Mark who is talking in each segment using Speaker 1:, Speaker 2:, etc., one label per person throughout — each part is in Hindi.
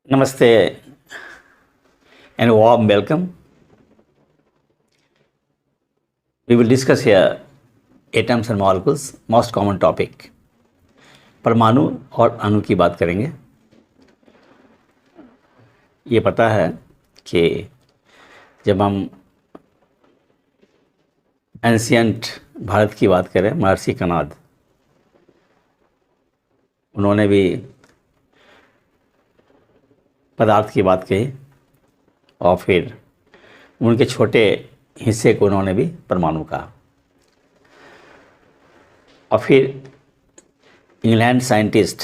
Speaker 1: Namaste and a warm welcome. We will discuss here atoms and molecules, most common topic. परमाणु और अणु की बात करेंगे। ये पता है कि जब हम एंशियंट भारत की बात करें, महर्षि कणाद, उन्होंने भी पदार्थ की बात कही और फिर उनके छोटे हिस्से को उन्होंने भी परमाणु कहा। और फिर इंग्लैंड साइंटिस्ट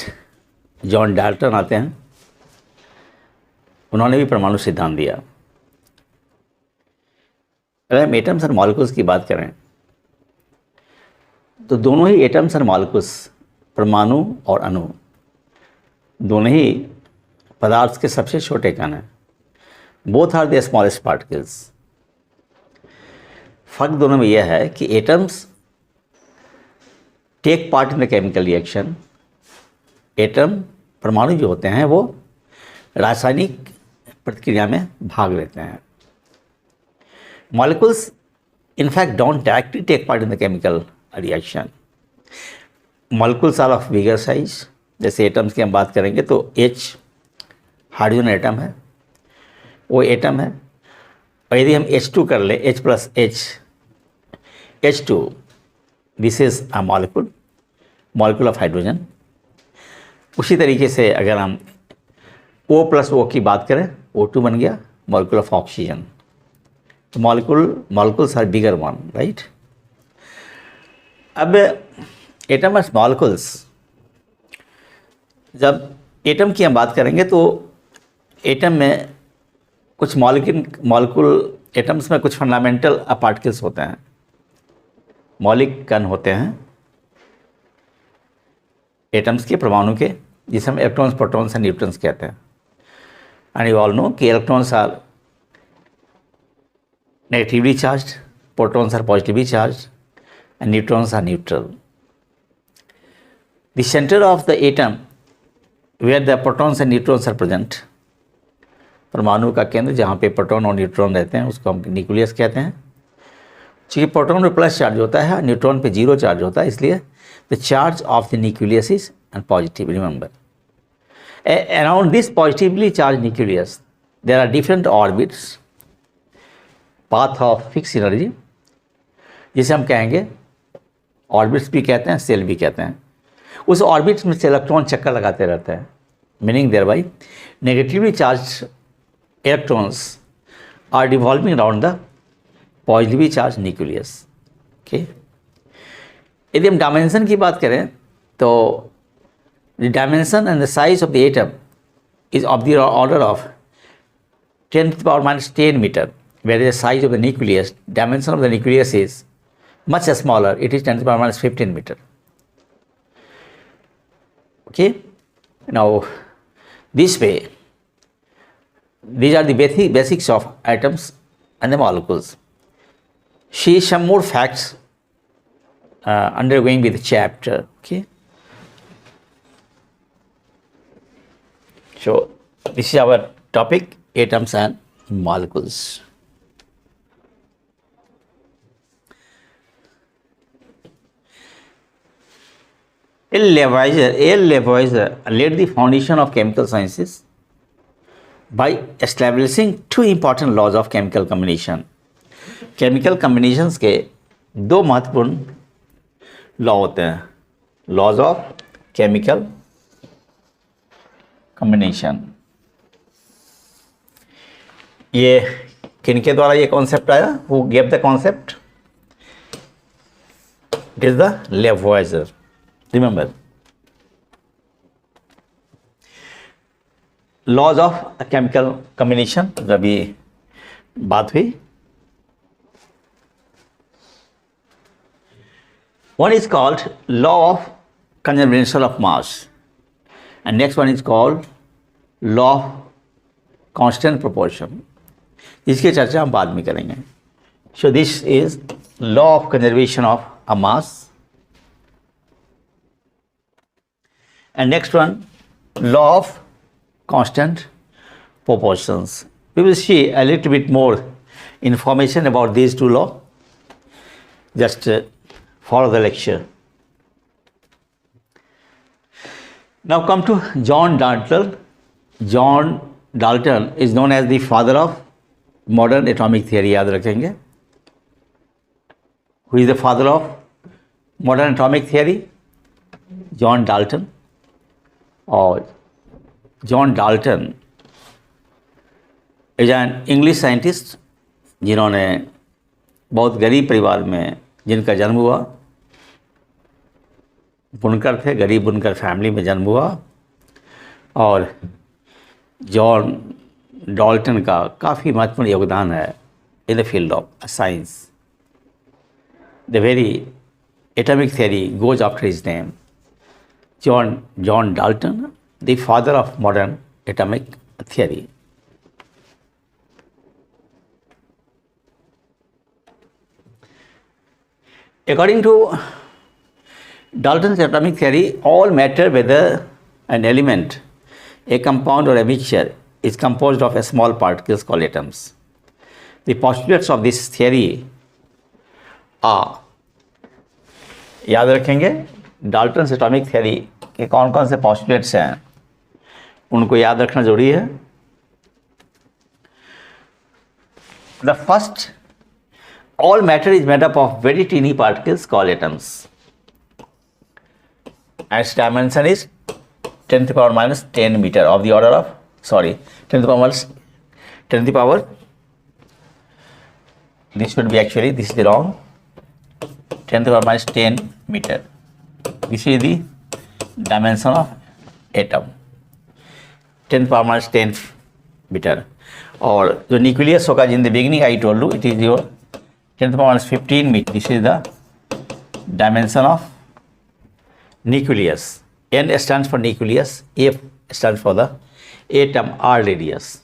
Speaker 1: जॉन डाल्टन आते हैं, उन्होंने भी परमाणु सिद्धांत दिया। अगर हम एटम्स और मॉलिक्यूल्स की बात करें तो दोनों ही एटम्स और मॉलिक्यूल्स, परमाणु और अणु, दोनों ही पदार्थ के सबसे छोटे कण हैं। Both are the smallest particles. फर्क दोनों में यह है कि atoms take part in the chemical reaction. Atom, परमाणु जो होते हैं, वो रासायनिक प्रतिक्रिया में भाग लेते हैं। Molecules in fact don't directly take part in the chemical reaction. Molecules are of bigger size. जैसे एटम्स की हम बात करेंगे तो H हाइड्रोजन एटम है, वो एटम है। और यदि हम H2 कर ले, H plus H2, this is a molecule of hydrogen. उसी तरीके से अगर हम O प्लस O की बात करें, O2 बन गया मॉलिक्यूल ऑफ ऑक्सीजन। तो molecules are bigger one, right. अब एटम और मॉलिक्यूल्स, जब एटम की हम बात करेंगे तो एटम में कुछ मॉलिक्यूल एटम्स में कुछ फंडामेंटल पार्टिकल्स होते हैं, मौलिक कण होते हैं एटम्स के, परमाणु के, जिसे हम इलेक्ट्रॉन्स, प्रोटॉन्स एंड न्यूट्रॉन्स कहते हैं। एंड यू ऑल नो कि electrons are negatively charged, protons are positively charged and neutrons are neutral. The centre of the atom where the protons and neutrons are present, परमाणु का केंद्र जहाँ पे प्रोटॉन और न्यूट्रॉन रहते हैं, उसको हम न्यूक्लियस कहते हैं। चूँकि प्रोटॉन पे प्लस चार्ज होता है, न्यूट्रॉन पे जीरो चार्ज होता है, इसलिए the charge of the nucleus is and positive. Remember, around this positively charge nucleus there are different orbits, path of fix energy, जिसे हम कहेंगे ऑर्बिट्स भी कहते हैं, सेल भी कहते हैं। उस ऑर्बिट्स में से इलेक्ट्रॉन चक्कर लगाते रहते हैं, meaning there by negatively charge electrons are revolving around the positively charged nucleus. Okay? यदि हम डायमेंशन की बात करें तो the dimension and the size of the atom is of the order of 10 to the power minus 10 meter, whereas the size of the nucleus, dimension of the nucleus is much smaller. It is 10 to the power minus 15 meter. Okay? Now, this way, these are the basics of atoms and the molecules. See some more facts undergoing with the chapter. Okay. So this is our topic, atoms and molecules. L. Lavoisier laid the foundation of chemical sciences by establishing two important laws of chemical combination. Chemical combinations के दो महत्वपूर्ण लॉ होते हैं, लॉज ऑफ केमिकल कॉम्बिनेशन। ये किनके द्वारा ये कॉन्सेप्ट आया? Who gave the concept? It is the Lavoisier. Remember, laws of chemical combination जब ये बात हुई, one is called law of conservation of mass and next one is called law of constant proportion. इसकी चर्चा हम बाद में करेंगे। So this is law of conservation of a mass and next one law of constant proportions. We will see a little bit more information about these two laws. Just follow the lecture. Now come to John Dalton. John Dalton is known as the father of modern atomic theory. याद रखेंगे. Who is the father of modern atomic theory? John Dalton. और John Dalton is an English scientist जिन्होंने बहुत गरीब परिवार में जिनका जन्म हुआ, बुनकर थे, गरीब बुनकर फैमिली में जन्म हुआ, और जॉन डाल्टन का काफ़ी महत्वपूर्ण योगदान है in the field of science. The very atomic theory goes after his name, John Dalton, the father of modern atomic theory. According to Dalton's atomic theory, all matter, whether an element, a compound or a mixture, is composed of a small particles called atoms. The postulates of this theory are, याद रखेंगे, डाल्टन्स एटॉमिक थ्योरी के कौन कौन से पॉस्टुलेट्स हैं उनको याद रखना जरूरी है. The first, all matter is made up of very teeny particles called atoms. And its dimension is 10 to the power minus 10 meter of the order of, 10 to the power minus 10 to the power, this should be actually, this is the wrong, 10 to the power minus 10 meter. This is the dimension of atom, 10 to the power minus 10 meter. और जो न्यूक्लियस होगा, in the beginning I told you, it is your 10 to the power minus 15 meter. This is the dimension of nucleus. N stands for nucleus, F stands for the atom or radius.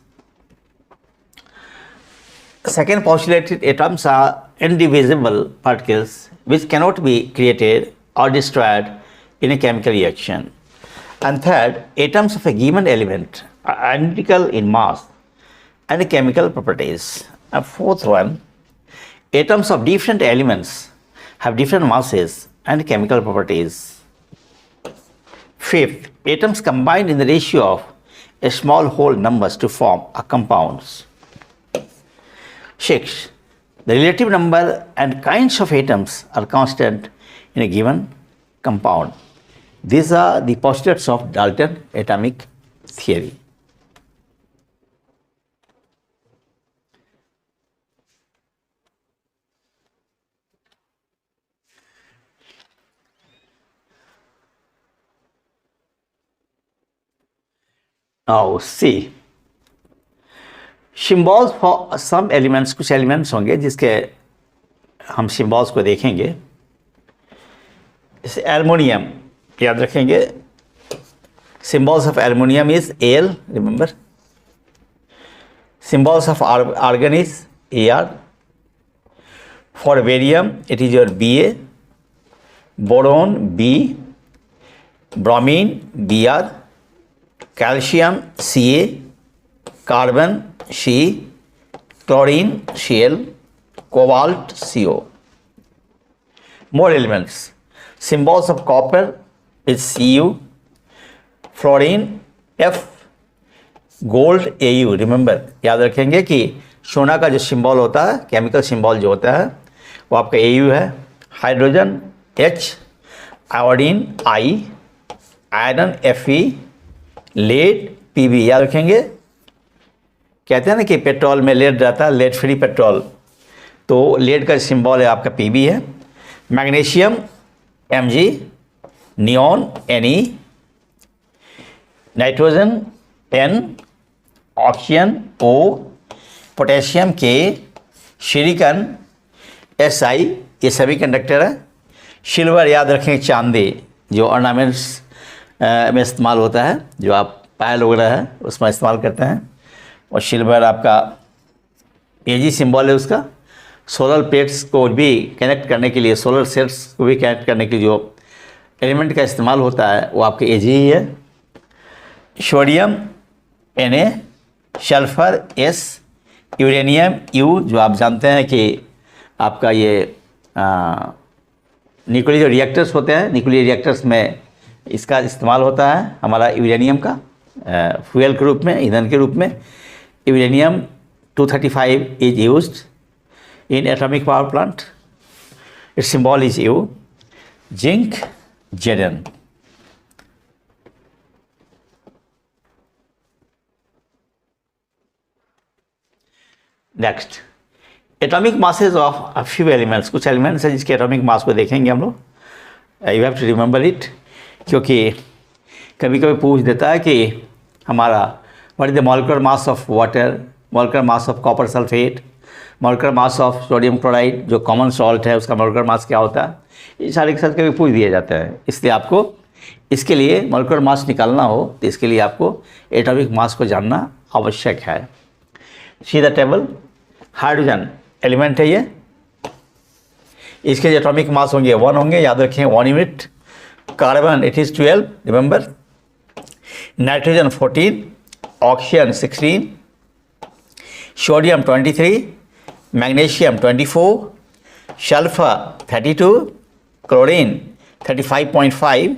Speaker 1: Second postulated, atoms are indivisible particles which cannot be created or destroyed in a chemical reaction. And third, atoms of a given element are identical in mass and chemical properties. And fourth one, atoms of different elements have different masses and chemical properties. Fifth, atoms combine in the ratio of a small whole numbers to form a compounds. Sixth, the relative number and kinds of atoms are constant in a given compound. These are the postulates of Dalton atomic theory. Now see, symbols for some elements, कुछ elements होंगे जिसके हम symbols को देखेंगे. जैसे एल्युमिनियम याद रखेंगे, symbols of aluminium is Al, remember. Symbols of argon is Ar. For barium it is your Ba, boron B, bromine Br, calcium Ca, carbon C, chlorine Cl, cobalt Co. More elements. Symbols of copper is Cu, fluorine F, gold Au. Remember, याद रखेंगे कि सोना का जो सिंबल होता है, केमिकल सिंबल जो होता है वो आपका Au है. Hydrogen H, iodine I, iron Fe, lead Pb. याद रखेंगे, कहते हैं ना कि पेट्रोल में लेड रहता है, लेड फ्री पेट्रोल, तो लेड का सिंबल है आपका Pb है. Magnesium Mg, neon Ne, nitrogen N, oxygen O, potassium K, silicon Si, ये सभी कंडक्टर है. सिल्वर याद रखें, चांदी जो ऑर्नामेंट्स में इस्तेमाल होता है, जो आप पायल वगैरह है उसमें इस्तेमाल करते हैं. और सिल्वर आपका Ag सिंबल है उसका. सोलर प्लेट्स को भी कनेक्ट करने के लिए, सोलर सेल्स को भी कनेक्ट करने के लिए जो एलिमेंट का इस्तेमाल होता है वो आपके Ag ही है. Sodium Na, sulphur S, uranium U, जो आप जानते हैं कि आपका ये न्यूक्लियर रिएक्टर्स होते हैं, न्यूक्लियर रिएक्टर्स में इसका इस्तेमाल होता है हमारा यूरेनियम का फ्यूल के रूप में, ईंधन के रूप में। Uranium 235 is used in atomic power plant, its symbol is U। Zinc Zn। Next, atomic masses of a few elements. कुछ एलिमेंट्स हैं जिसके एटॉमिक मास को देखेंगे हम लोग। You have to remember it, क्योंकि कभी कभी पूछ देता है कि हमारा what is the molecular mass of water, molecular mass of copper sulphate, molecular mass of sodium chloride जो कॉमन सॉल्ट है उसका मॉलिक्यूलर मास क्या होता है, ये सारे के साथ कभी पूछ दिए जाते हैं। इसलिए आपको इसके लिए मॉलिक्यूलर मास निकालना हो तो इसके लिए आपको एटॉमिक मास को जानना आवश्यक है। See the table, hydrogen element है ये, इसके जो एटॉमिक मास होंगे 1 होंगे, याद रखें 1 unit. Carbon it is 12, remember. Nitrogen 14, oxygen 16, sodium 23, magnesium 24, sulphur 32, chlorine 35.5,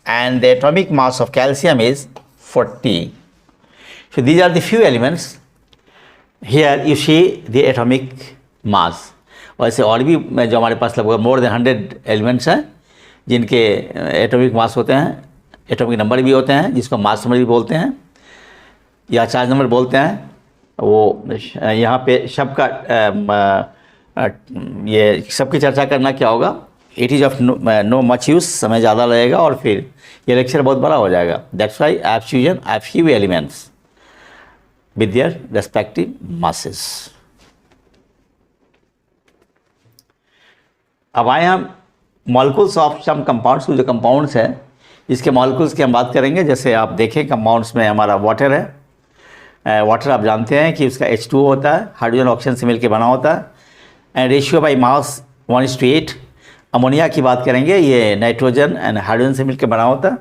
Speaker 1: and the atomic mass of calcium is 40. So these are the few elements. Here you see the atomic mass. वैसे और भी जो हमारे पास लगभग more than 100 elements हैं जिनके एटॉमिक मास होते हैं, एटॉमिक नंबर भी होते हैं, जिसको मास नंबर भी बोलते हैं या चार्ज नंबर बोलते हैं। वो यहाँ पे सबका ये सबकी चर्चा करना क्या होगा, it is of no much use, समय ज़्यादा लगेगा और फिर ये लेक्चर बहुत बड़ा हो जाएगा। That's why I have chosen I few elements with their respective masses. अब आए हम मॉलिक्यूल्स ऑफ सम कंपाउंड्स, जो कंपाउंड्स हैं इसके मॉलिक्यूल्स की हम बात करेंगे। जैसे आप देखें कंपाउंड्स में हमारा वाटर है, वाटर आप जानते हैं कि उसका H2O होता है, हाइड्रोजन ऑक्सीजन से मिलकर बना होता है, and ratio by mass 1:8। Ammonia की बात करेंगे, ये नाइट्रोजन एंड हाइड्रोजन से मिलकर बना होता है,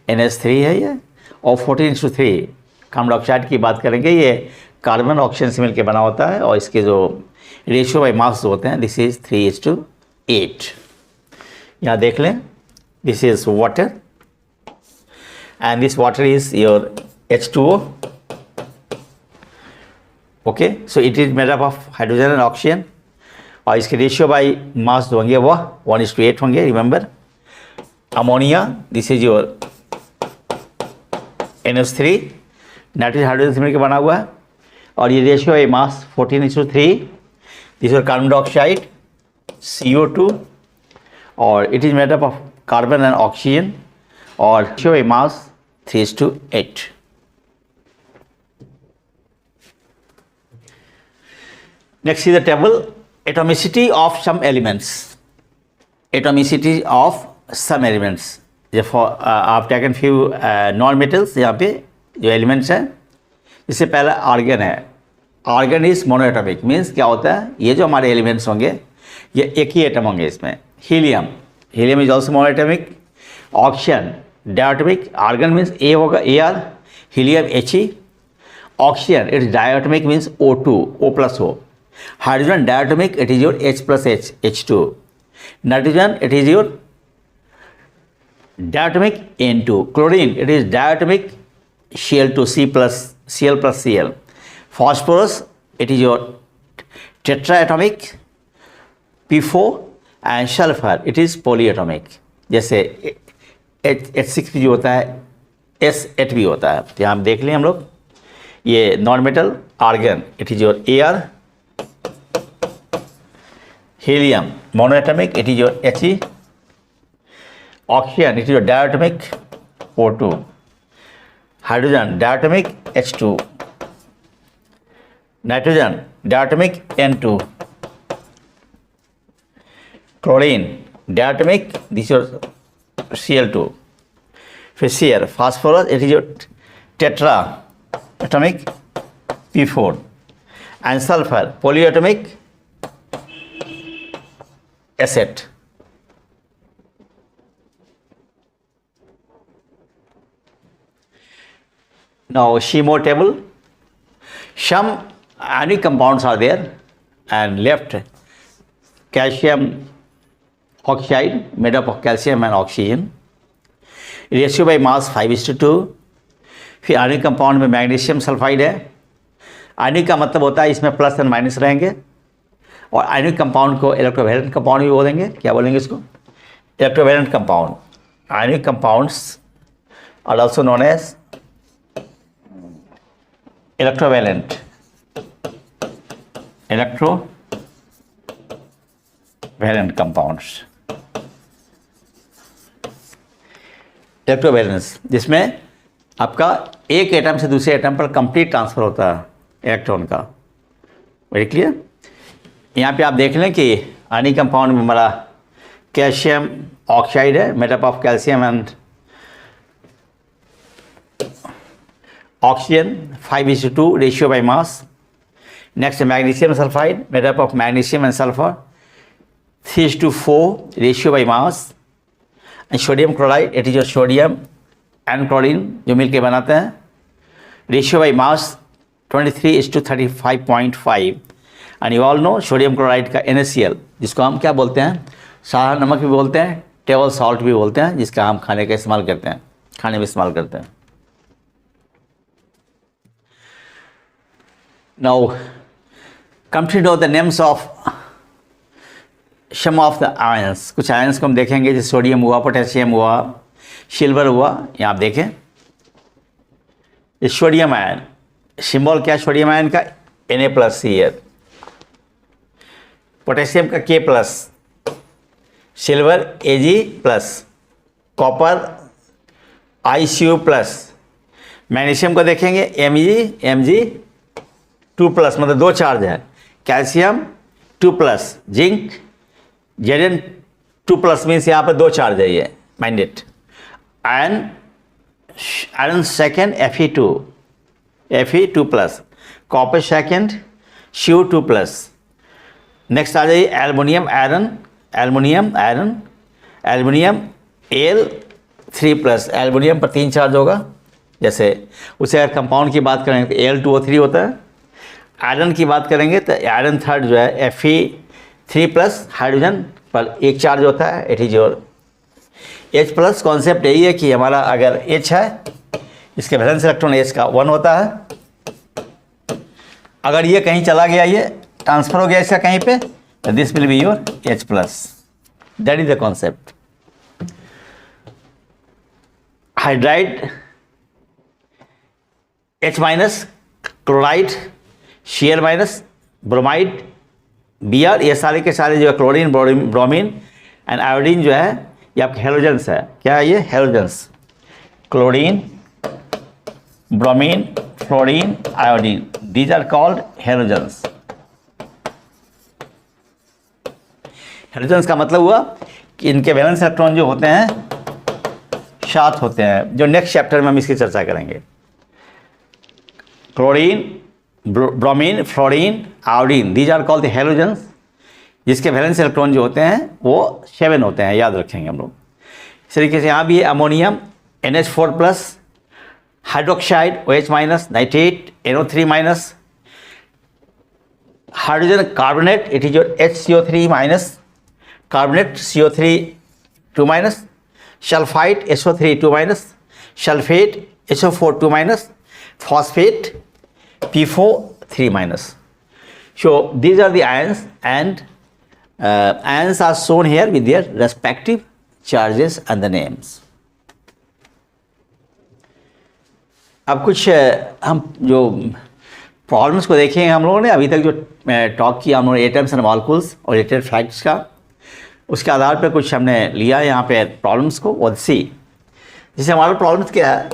Speaker 1: NH3 है ये, और 14:3। कार्बन डाइऑक्साइड की बात करेंगे, ये कार्बन ऑक्सीजन से मिलकर बना होता है और इसके जो रेशियो बाई मास होते हैं दिस इज़ 3:8। यहाँ देख लें, this is water and this water is your H2O। Okay, so it is made up of hydrogen and oxygen और इसके रेशियो बाई मास जो होंगे वह 1:8 होंगे, remember. Ammonia this is your NH3, nitrogen hydrogen से मिलकर बना हुआ है और ये ratio by mass 14:3। This is carbon dioxide CO2 और it is made up of carbon and oxygen और ratio by mass 3:8। Next is the table, atomicity of some elements. Atomicity of some elements. Therefore, I've taken few non-metals यहाँ पे जो elements हैं। इससे पहला argon है। Argon is monoatomic, means क्या होता है, ये जो हमारे elements होंगे ये एक ही एटम होंगे इसमें। Helium, helium is also monoatomic. Oxygen, diatomic. Argon means A होगा Ar, helium He. Oxygen, it's diatomic means O2, O plus O. Hydrogen diatomic, it is your H plus H, H2. Nitrogen, it is your diatomic N2. Chlorine, it is diatomic Cl2, Cl plus Cl. Phosphorus, it is your tetraatomic P4 and sulfur, it is polyatomic. जैसे H6 भी जो होता है S8 भी होता है। तो यहाँ हम देख लें हम लोग, ये non metal argon, it is your Ar। Helium monoatomic, it is your He. Oxygen, it is your diatomic O2. Hydrogen diatomic H2. Nitrogen diatomic N2. Chlorine diatomic, this is your Cl2. Fisher phosphorus, it is your tetraatomic P4. And sulfur polyatomic asset. Now see more table. some ionic compounds are there, and left calcium oxide made up of calcium and oxygen, ratio by मास 5:2। फिर आयनिक कंपाउंड में मैग्नीशियम सल्फाइड है। आयनिक का मतलब होता है इसमें प्लस एंड माइनस रहेंगे, और आयनिक कंपाउंड को इलेक्ट्रोवैलेंट कंपाउंड भी बोलेंगे। क्या बोलेंगे इसको? Electrovalent compound. Ionic compounds are also known as electrovalent compounds. Electrovalence, जिसमें आपका एक एटम से दूसरे एटम पर कंप्लीट ट्रांसफर होता है इलेक्ट्रॉन का। Very clear. यहाँ पे आप देख लें कि आयनिक कंपाउंड में हमारा कैल्शियम ऑक्साइड है, made up of calcium and oxygen, 5:2 ratio by mass. Next magnesium sulphide made up of magnesium and sulphur, 3:4 ratio by mass. And sodium chloride, it is your sodium and chlorine जो मिलके बनाते हैं, ratio by mass 23:35.5। And you all no sodium chloride का NaCl, जिसको हम क्या बोलते हैं? सादा नमक भी बोलते हैं, टेबल सॉल्ट भी बोलते हैं, जिसका हम खाने का इस्तेमाल करते हैं, खाने में इस्तेमाल करते हैं। Now come to know the names of some of the ions. कुछ आयंस को हम देखेंगे, जैसे सोडियम हुआ, पोटेशियम हुआ, सिल्वर हुआ। यहाँ आप देखें ये सोडियम आयन, सिंबल क्या है सोडियम आयन का? Na+Cl। पोटेशियम का K+, silver Ag+, copper ICU+। Magnesium को देखेंगे Mg2+, मतलब 2 चार्ज है। कैल्शियम 2+, जिंक Zn2+, मीन्स यहाँ पर 2 चार्ज है, ये minded. Iron second Fe2+, copper second Cu2+। Next आ जाइए aluminium iron, aluminium Al3+, aluminium पर 3 चार्ज होगा। जैसे उसे अगर कंपाउंड की बात करें तो Al2O3 होता है। आयरन की बात करेंगे तो आयरन थर्ड जो है Fe3+, हाइड्रोजन पर 1 चार्ज होता है, it is your H+। Concept यही है कि हमारा अगर H है, इसके वैलेंस इलेक्ट्रॉन H का 1 होता है। अगर ये कहीं चला गया, ये ट्रांसफर हो गया इसका कहीं पे, तो this will be your H+। That is the concept. Hydride H-, chloride Cl-, bromide Br, ये सारे के सारे जो है क्लोरीन, ब्रोमीन एंड आयोडीन जो है, ये आपके हेलोजेंस है। क्या है ये? Halogens. Chlorine, bromine, fluorine, iodine, these are called halogens. Halogens का मतलब हुआ कि इनके वैलेंस इलेक्ट्रॉन जो होते हैं 7 होते हैं, जो नेक्स्ट चैप्टर में हम इसकी चर्चा करेंगे। Chlorine, bromine, fluorine, iodine, these are called the halogens, जिसके वैलेंस इलेक्ट्रॉन जो होते हैं वो 7 होते हैं, याद रखेंगे हम लोग। इस तरीके से यहाँ भी ammonium NH4+, hydroxide OH-, nitrate NO3-, hydrogen carbonate, it is your HCO3-, carbonate CO3 2-, sulphide SO3 2-, sulphate SO4 2-, phosphate P4 3-। So these are the ions, and ions are shown here with their respective charges and the names. अब कुछ हम जो प्रॉब्लम्स को देखेंगे हम लोगों ने अभी तक जो टॉक किया हम लोगों ने एटम्स एंड मॉलिक्यूल्स और रिलेटेड फैक्ट्स का, उसके आधार पर कुछ हमने लिया यहाँ पे प्रॉब्लम्स को। और सी जैसे हमारा प्रॉब्लम्स क्या है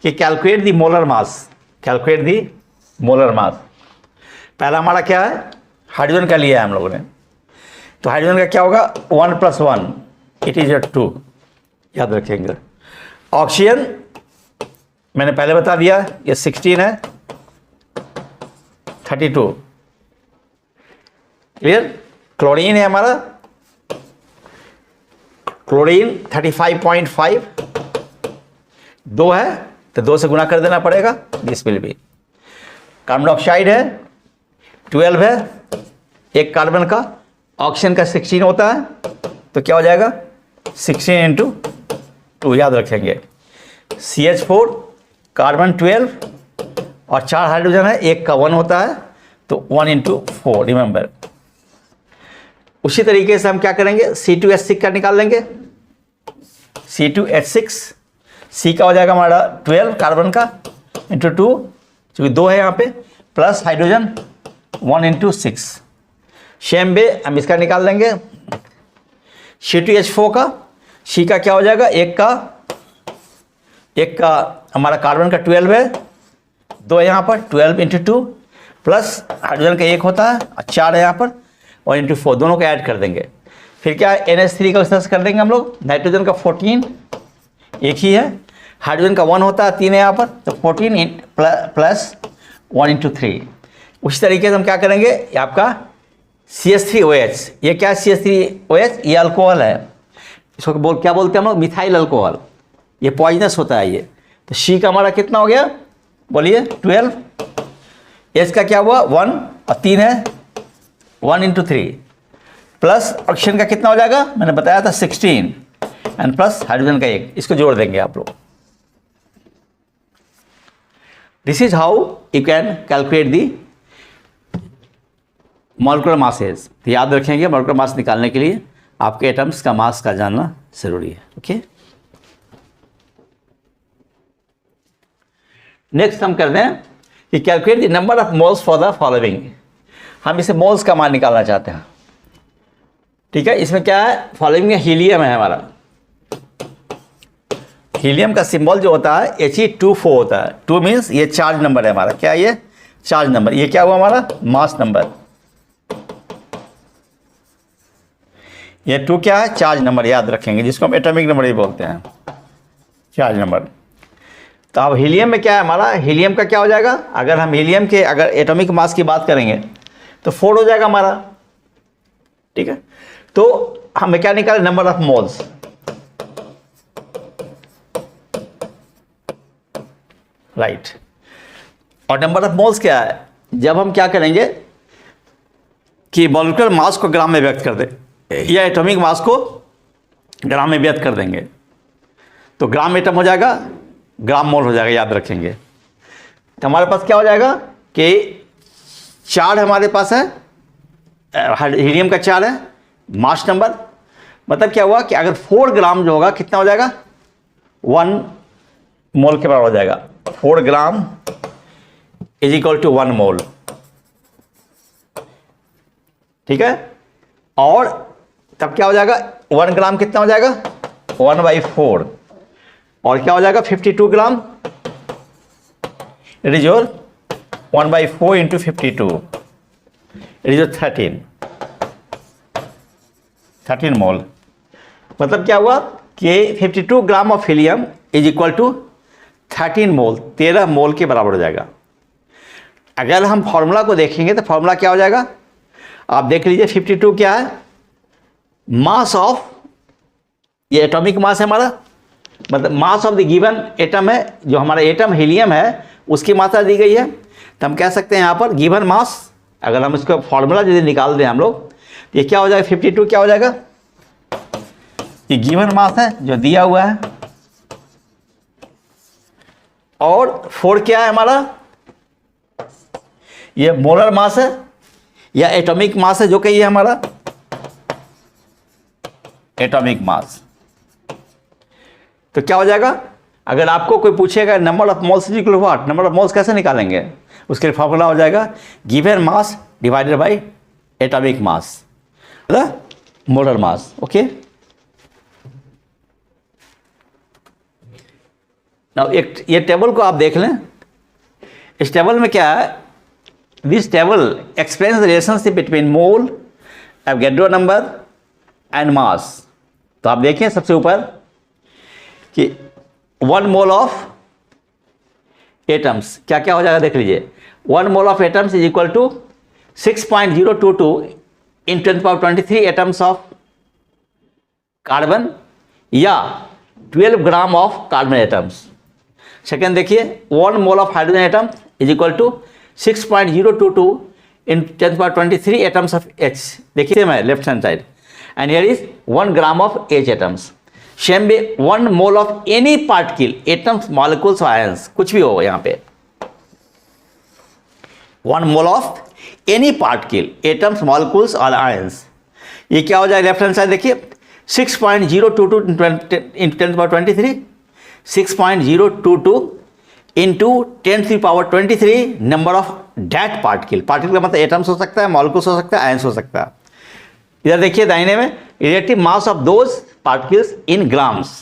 Speaker 1: कि calculate the molar mass, calculate the molar mass. पहला हमारा क्या है? हाइड्रोजन का लिया है हम लोगों ने, तो हाइड्रोजन का क्या होगा? 1 + 1, इट इज 2, याद रखेंगे। ऑक्सीजन मैंने पहले बता दिया, ये 16 है, 32, क्लियर। क्लोरीन है हमारा, क्लोरीन 35.5, 2 है तो 2 से गुना कर देना पड़ेगा, this will be. Carbon dioxide है 12 है, एक कार्बन का, ऑक्सीजन का 16 होता है, तो क्या हो जाएगा 16 इंटू 2, याद रखेंगे। CH4 कार्बन 12 और 4 हाइड्रोजन है, एक का 1 होता है, तो 1 इंटू 4, रिमेंबर। उसी तरीके से हम क्या करेंगे, C2H6 का निकाल लेंगे। C2H6, C का हो जाएगा हमारा 12 कार्बन का इंटू 2, क्योंकि 2 है यहाँ पे, plus hydrogen 1 into 6। Same way हम इसका निकाल लेंगे C2H4 का। C का क्या हो जाएगा, एक का हमारा कार्बन का 12 है, 2 है यहाँ पर, 12 इंटू 2, प्लस हाइड्रोजन का 1 होता है और 4 है यहाँ पर, और इंटू 4, दोनों को ऐड कर देंगे। फिर क्या NH3 का इस तरह से कर देंगे हम लोग। नाइट्रोजन का 14 एक ही है, हाइड्रोजन का 1 होता है, 3 है यहाँ पर, तो 14 प्लस 1 इंटू 3। उसी तरीके से हम क्या करेंगे, ये आपका CH3OH, ये क्या है CH3OH, ये अल्कोहल है, इसको क्या बोलते हैं हम लोग, मिथाइल अल्कोहल, ये पॉइजनस होता है ये। तो C का हमारा कितना हो गया, बोलिए 12, H का क्या हुआ 1 और 3 है, 1 इंटू 3, प्लस ऑक्सीजन का कितना हो जाएगा, मैंने बताया था 16, एंड प्लस हाइड्रोजन का 1, इसको जोड़ देंगे आप लोग। This is how you can calculate the molecular masses. तो याद रखेंगे, मॉलिक्यूलर मास निकालने के लिए आपके एटम्स का मास का जानना जरूरी है। ओके, नेक्स्ट हम करते हैं कि calculate the number of moles for the following. हम इसे मोल्स का मान निकालना चाहते हैं। ठीक है, इसमें क्या है, फॉलोइंग में हीलियम है हमारा। हीलियम का सिंबल जो होता है He2 4 होता है। 2 मीन्स ये चार्ज नंबर है हमारा। क्या ये चार्ज नंबर, ये क्या हुआ हमारा मास नंबर। ये 2 क्या है, चार्ज नंबर, याद रखेंगे, जिसको हम एटॉमिक नंबर ही बोलते हैं, चार्ज नंबर। तो अब हीलियम में क्या है हमारा, हीलियम का क्या हो जाएगा, अगर हम हीलियम के अगर एटॉमिक मास की बात करेंगे तो 4 हो जाएगा हमारा। ठीक है, तो हमें क्या निकाले, नंबर ऑफ मोल्स। राइट, और नंबर ऑफ मोल्स क्या है, जब हम क्या करेंगे कि मॉलिक्यूलर मास को ग्राम में व्यक्त कर दें या एटॉमिक मास को ग्राम में व्यक्त कर देंगे, तो ग्राम एटम हो जाएगा, ग्राम मोल हो जाएगा, याद रखेंगे। तो हमारे पास क्या हो जाएगा कि 4 हमारे पास है, हीलियम का 4 है मास नंबर, मतलब क्या हुआ कि अगर 4 ग्राम जो होगा कितना हो जाएगा, 1 मोल के बराबर हो जाएगा। 4 ग्राम इज इक्वल टू 1 मोल। ठीक है, और तब क्या हो जाएगा, 1 ग्राम कितना हो जाएगा, 1/4, और क्या हो जाएगा 52 gram, it is your 1/4 into 52, it is your 13 mole. मतलब क्या हुआ कि 52 gram of helium is equal to 13 mole, 13 mole के बराबर हो जाएगा। अगर हम फॉर्मूला को देखेंगे तो फॉर्मूला क्या हो जाएगा, आप देख लीजिए 52 क्या है, मास ऑफ, ये एटॉमिक मास है हमारा, मतलब mass of the given atom है, जो हमारा एटम हीलियम है उसकी मात्रा दी गई है। तो हम कह सकते हैं यहाँ पर गिवन मास, अगर हम इसका फॉर्मूला यदि निकाल दें हम लोग, तो ये क्या हो जाएगा, 52 क्या हो जाएगा, ये गिवन मास है जो दिया हुआ है, और 4 क्या है हमारा, ये मोलर मास है या एटॉमिक मास है, जो कहिए हमारा एटॉमिक मास। तो क्या हो जाएगा, अगर आपको कोई पूछेगा number of moles is equal to what, number of moles कैसे निकालेंगे, उसके लिए फॉर्मूला हो जाएगा given mass divided by atomic mass, molar mass. Okay, now एक ये टेबल को आप देख लें। इस टेबल में क्या है, this table explains the relationship between mole, Avogadro number and mass. तो आप देखिए सबसे ऊपर कि 1 मोल ऑफ एटम्स क्या क्या हो जाएगा, देख लीजिए 1 mole of atoms is equal to 6.022 in 10⁻23 atoms of carbon या 12 gram of carbon atoms. Second देखिए 1 mole of hydrogen atom is equal to 6.022 in 10 power 23 atoms of H. देखिए सेम है left hand side. And here is 1 gram of H atoms. Same भी 1 mole of any particle, atoms, molecules, ions, कुछ भी हो यहाँ पे. 1 mole of any particle, atoms, molecules or ions. ये क्या हो जाए लेफ्ट हैंड साइड देखिए 6.022 into 10 to the power 23, 6.022 into 10 to the power 23 number of that particle. Particle का मतलब एटम्स हो सकता है, मॉलिक्यूल्स हो सकता है, आयंस हो सकता है. इधर देखिए दाहिने में relative mass of those particles in grams.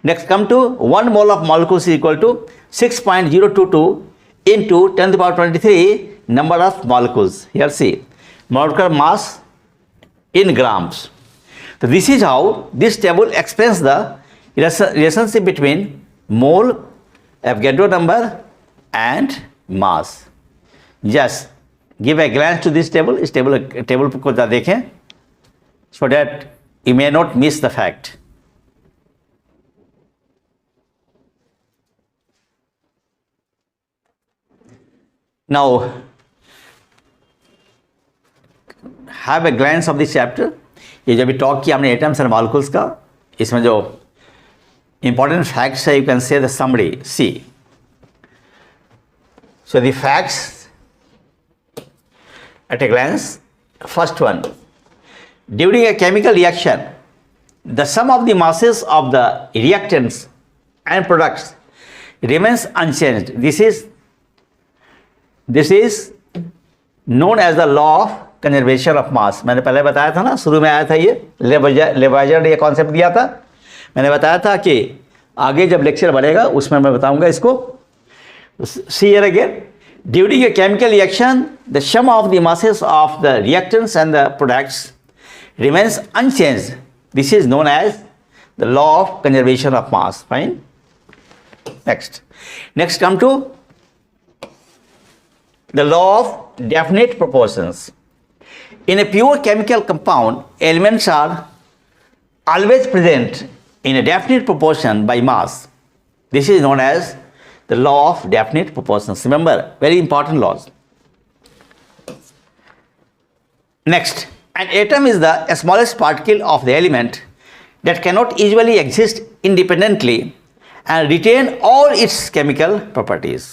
Speaker 1: Next come to 1 mole of molecules equal to 6.022 into 10 to the power 23 number of molecules. Here see molecular mass in grams. So this is how this table explains the relationship between mole, Avogadro number and mass. Just give a glance to this table. इस table को देखें so that you may not miss the fact. Now have a glance of this chapter. ये जब भी टॉक किया हमने एटम्स एंड मॉलिक्यूल्स का, इसमें जो इंपॉर्टेंट फैक्ट्स है you can say the summary. See so the facts at a glance. First one, during a chemical reaction the sum of the masses of the reactants and products remains unchanged. This is known as the law of conservation of मास. मैंने पहले बताया था ना, शुरू में आया था ये लेवाइजर ने ये कॉन्सेप्ट दिया था. मैंने बताया था कि आगे जब लेक्चर बढ़ेगा उसमें मैं बताऊंगा इसको. See here again, during a chemical reaction the sum of the masses of the reactants and the products remains unchanged. This is known as the law of conservation of mass. Fine. Next come to the law of definite proportions. In a pure chemical compound, elements are always present in a definite proportion by mass. This is known as the law of definite proportions. Remember, very important laws. Next, an atom is the smallest particle of the element that cannot usually exist independently and retain all its chemical properties.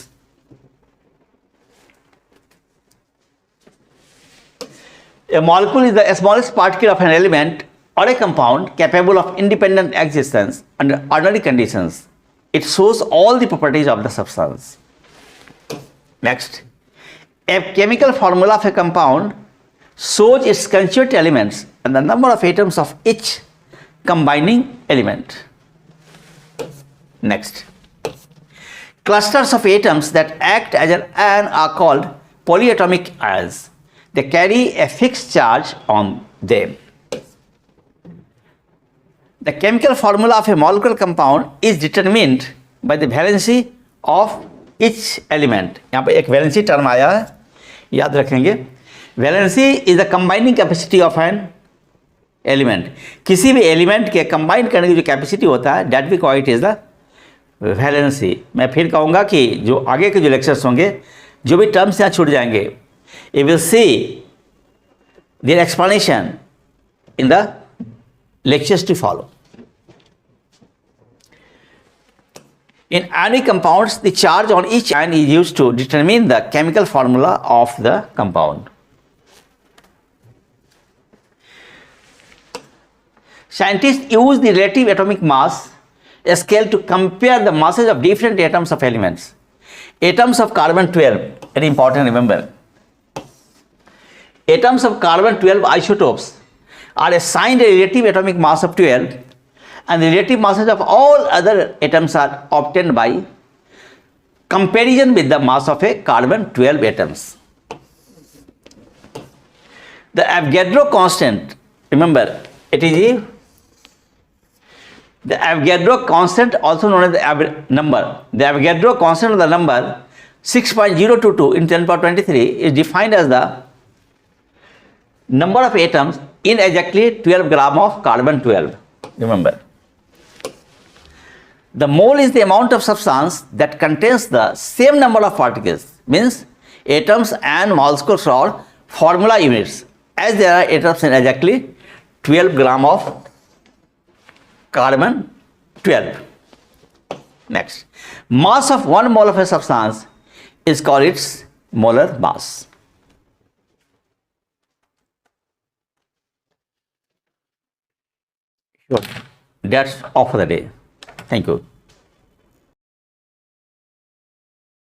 Speaker 1: A molecule is the smallest particle of an element or a compound capable of independent existence under ordinary conditions. It shows all the properties of the substance. Next, a chemical formula of a compound shows its constituent elements and the number of atoms of each combining element. Next, clusters of atoms that act as an ion are called polyatomic ions. They carry a fixed charge on them. The chemical formula of a molecular compound is determined by the valency of each element. यहाँ पे एक valency term आया है, याद रखेंगे. Valency is the combining capacity of an element. किसी भी element के combine करने की जो capacity होता है, that we call it is the valency. मैं फिर कहूँगा कि जो आगे के जो lectures होंगे, जो भी terms यहाँ छूट जाएंगे, you will see their explanation in the lectures to follow. In ionic compounds, the charge on each ion is used to determine the chemical formula of the compound. Scientists use the relative atomic mass scale to compare the masses of different atoms of elements. Atoms of carbon-12, very important, remember. Atoms of carbon-12 isotopes are assigned a relative atomic mass of 12 and the relative masses of all other atoms are obtained by comparison with the mass of a carbon-12 atoms. The Avogadro constant, remember, it is the Avogadro constant, also known as the number. The Avogadro constant of the number 6.022 in 10 power 23 is defined as the number of atoms in exactly 12 gram of carbon-12. Remember, the mole is the amount of substance that contains the same number of particles. Means atoms and molecules are formula units, as there are atoms in exactly 12 gram of carbon 12. Next, mass of 1 mole of a substance is called its molar mass. That's all for the day. Thank you.